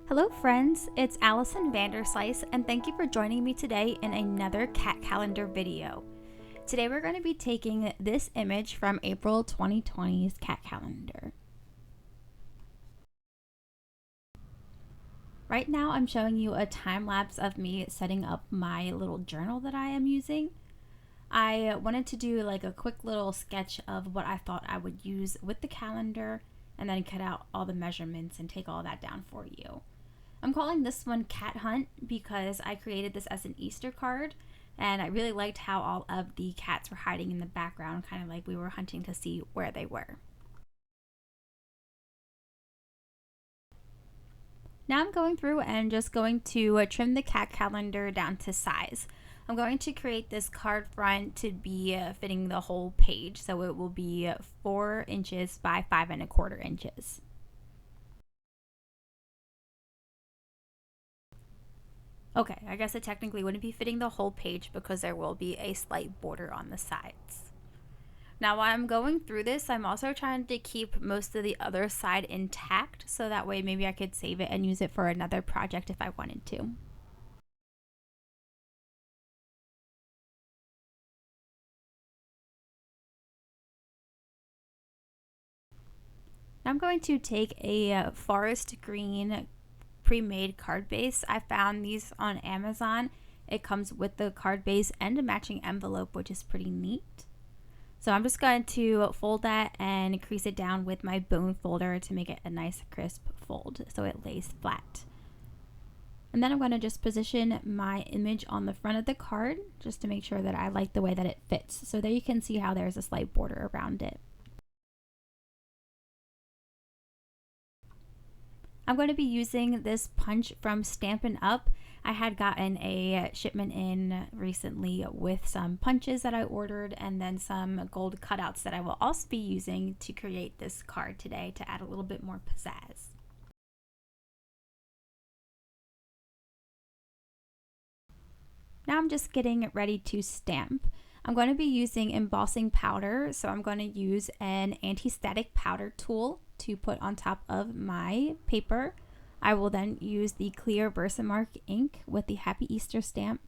Hello friends, it's Allison Vanderslice and thank you for joining me today in another cat calendar video. Today we're going to be taking this image from April 2020's cat calendar. Right now I'm showing you a time lapse of me setting up my little journal that I am using. I wanted to do like a quick little sketch of what I thought I would use with the calendar and then cut out all the measurements and take all that down for you. I'm calling this one Cat Hunt because I created this as an Easter card and I really liked how all of the cats were hiding in the background, kind of like we were hunting to see where they were. Now I'm going through and just going to trim the cat calendar down to size. I'm going to create this card front to be fitting the whole page, so it will be 4 inches by 5¼ inches. Okay, I guess it technically wouldn't be fitting the whole page because there will be a slight border on the sides. Now while I'm going through this, I'm also trying to keep most of the other side intact so that way maybe I could save it and use it for another project if I wanted to. Now I'm going to take a forest green pre-made card base. I found these on Amazon. It comes with the card base and a matching envelope, which is pretty neat. So I'm just going to fold that and crease it down with my bone folder to make it a nice crisp fold so it lays flat. And then I'm going to just position my image on the front of the card just to make sure that I like the way that it fits. So there you can see how there's a slight border around it. I'm going to be using this punch from Stampin' Up. I had gotten a shipment in recently with some punches that I ordered and then some gold cutouts that I will also be using to create this card today to add a little bit more pizzazz. Now I'm just getting ready to stamp. I'm going to be using embossing powder, so I'm going to use an anti-static powder tool to put on top of my paper. I will then use the clear Versamark ink with the Happy Easter stamp.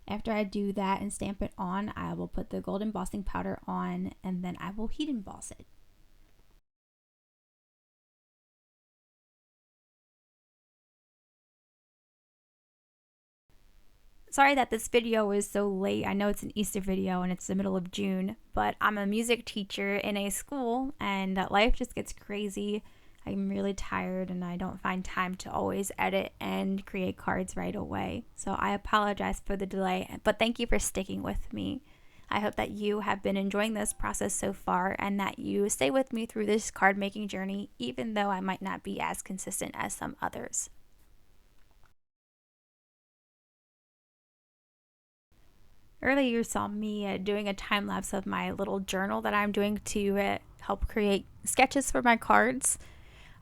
After I do that and stamp it on, I will put the gold embossing powder on and then I will heat emboss it. Sorry that this video is so late. I know it's an Easter video and it's the middle of June, but I'm a music teacher in a school and life just gets crazy. I'm really tired and I don't find time to always edit and create cards right away. So I apologize for the delay, but thank you for sticking with me. I hope that you have been enjoying this process so far and that you stay with me through this card making journey, even though I might not be as consistent as some others. Earlier you saw me doing a time lapse of my little journal that I'm doing to help create sketches for my cards.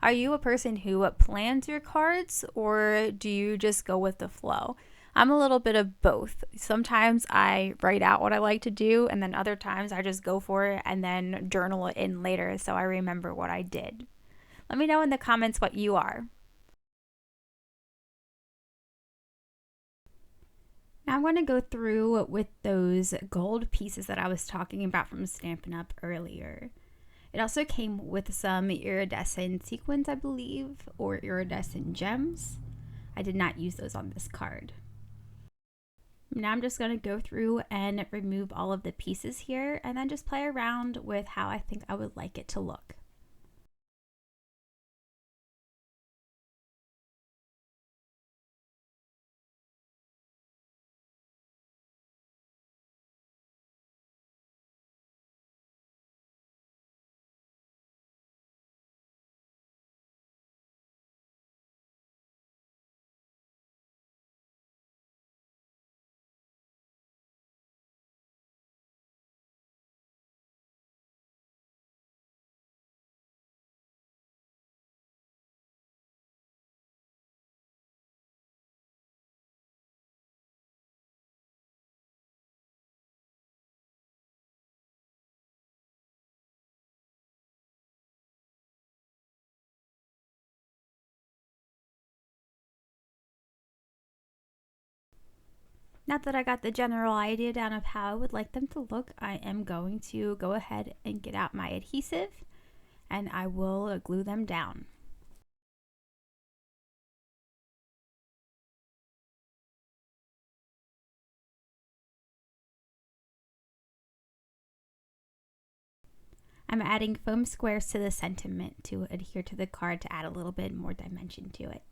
Are you a person who plans your cards or do you just go with the flow? I'm a little bit of both. Sometimes I write out what I like to do and then other times I just go for it and then journal it in later so I remember what I did. Let me know in the comments what you are. Now I'm going to go through with those gold pieces that I was talking about from Stampin' Up earlier. It also came with some iridescent sequins, I believe, or iridescent gems. I did not use those on this card. Now I'm just going to go through and remove all of the pieces here and then just play around with how I think I would like it to look. Now that I got the general idea down of how I would like them to look, I am going to go ahead and get out my adhesive and I will glue them down. I'm adding foam squares to the sentiment to adhere to the card to add a little bit more dimension to it.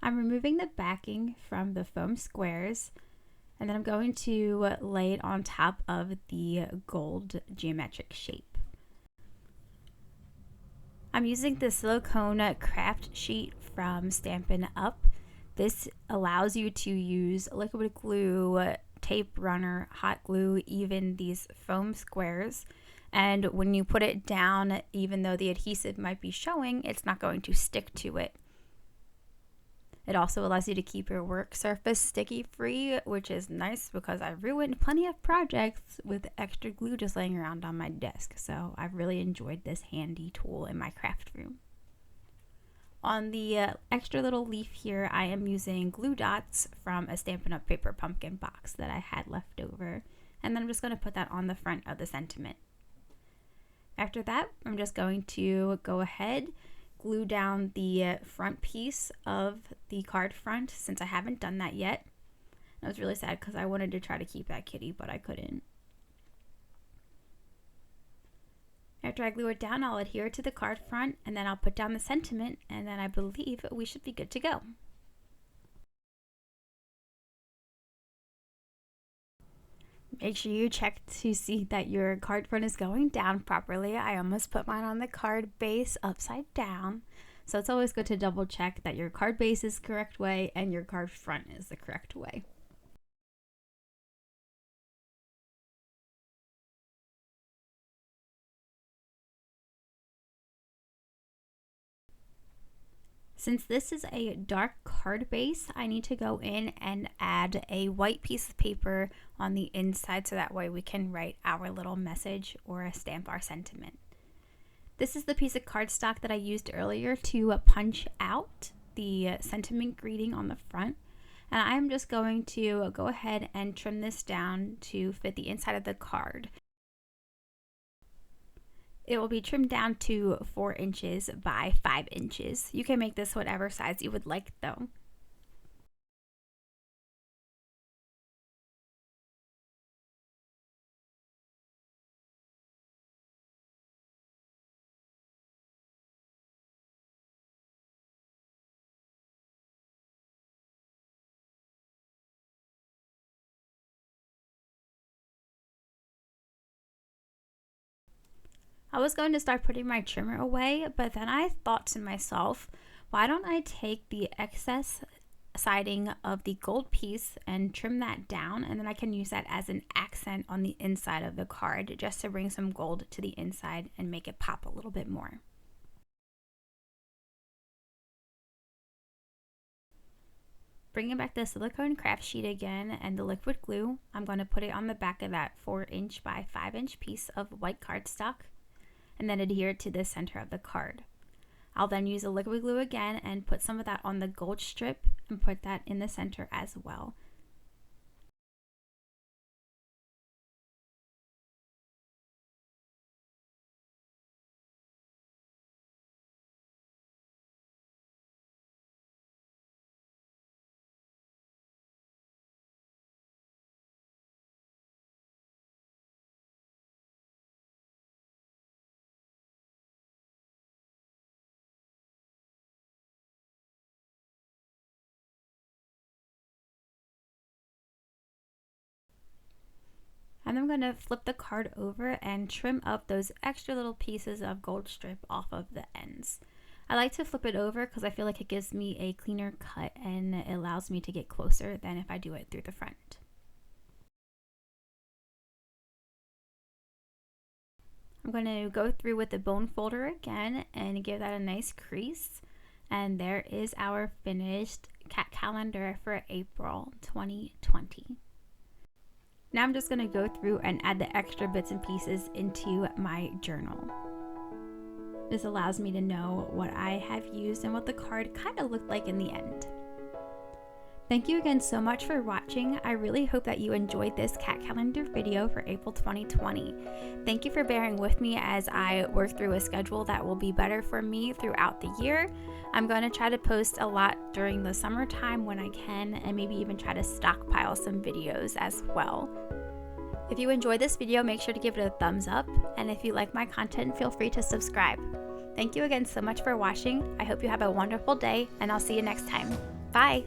I'm removing the backing from the foam squares and then I'm going to lay it on top of the gold geometric shape. I'm using the silicone craft sheet from Stampin' Up. This allows you to use liquid glue, tape runner, hot glue, even these foam squares. And when you put it down, even though the adhesive might be showing, it's not going to stick to it. It also allows you to keep your work surface sticky free, which is nice because I ruined plenty of projects with extra glue just laying around on my desk. So I've really enjoyed this handy tool in my craft room. On the extra little leaf here, I am using glue dots from a Stampin' Up! Paper pumpkin box that I had left over. And then I'm just going to put that on the front of the sentiment. After that, I'm just going to go ahead, glue down the front piece of the card front since I haven't done that yet. I was really sad because I wanted to try to keep that kitty, but I couldn't. After I glue it down, I'll adhere it to the card front and then I'll put down the sentiment and then I believe we should be good to go. Make sure you check to see that your card front is going down properly. I almost put mine on the card base upside down. So it's always good to double check that your card base is the correct way and your card front is the correct way. Since this is a dark card base, I need to go in and add a white piece of paper on the inside so that way we can write our little message or stamp our sentiment. This is the piece of cardstock that I used earlier to punch out the sentiment greeting on the front. And I'm just going to go ahead and trim this down to fit the inside of the card. It will be trimmed down to 4 inches by 5 inches. You can make this whatever size you would like though. I was going to start putting my trimmer away, but then I thought to myself, why don't I take the excess siding of the gold piece and trim that down, and then I can use that as an accent on the inside of the card just to bring some gold to the inside and make it pop a little bit more. Bringing back the silicone craft sheet again and the liquid glue, I'm going to put it on the back of that 4-inch by 5-inch piece of white cardstock and then adhere it to the center of the card. I'll then use the liquid glue again and put some of that on the gold strip and put that in the center as well. And I'm going to flip the card over and trim up those extra little pieces of gold strip off of the ends. I like to flip it over because I feel like it gives me a cleaner cut and it allows me to get closer than if I do it through the front. I'm going to go through with the bone folder again and give that a nice crease. And there is our finished cat calendar for April 2020. Now I'm just going to go through and add the extra bits and pieces into my journal. This allows me to know what I have used and what the card kind of looked like in the end. Thank you again so much for watching. I really hope that you enjoyed this cat calendar video for April 2020. Thank you for bearing with me as I work through a schedule that will be better for me throughout the year. I'm going to try to post a lot during the summertime when I can, and maybe even try to stockpile some videos as well. If you enjoyed this video, make sure to give it a thumbs up, and if you like my content, feel free to subscribe. Thank you again so much for watching. I hope you have a wonderful day, and I'll see you next time. Bye!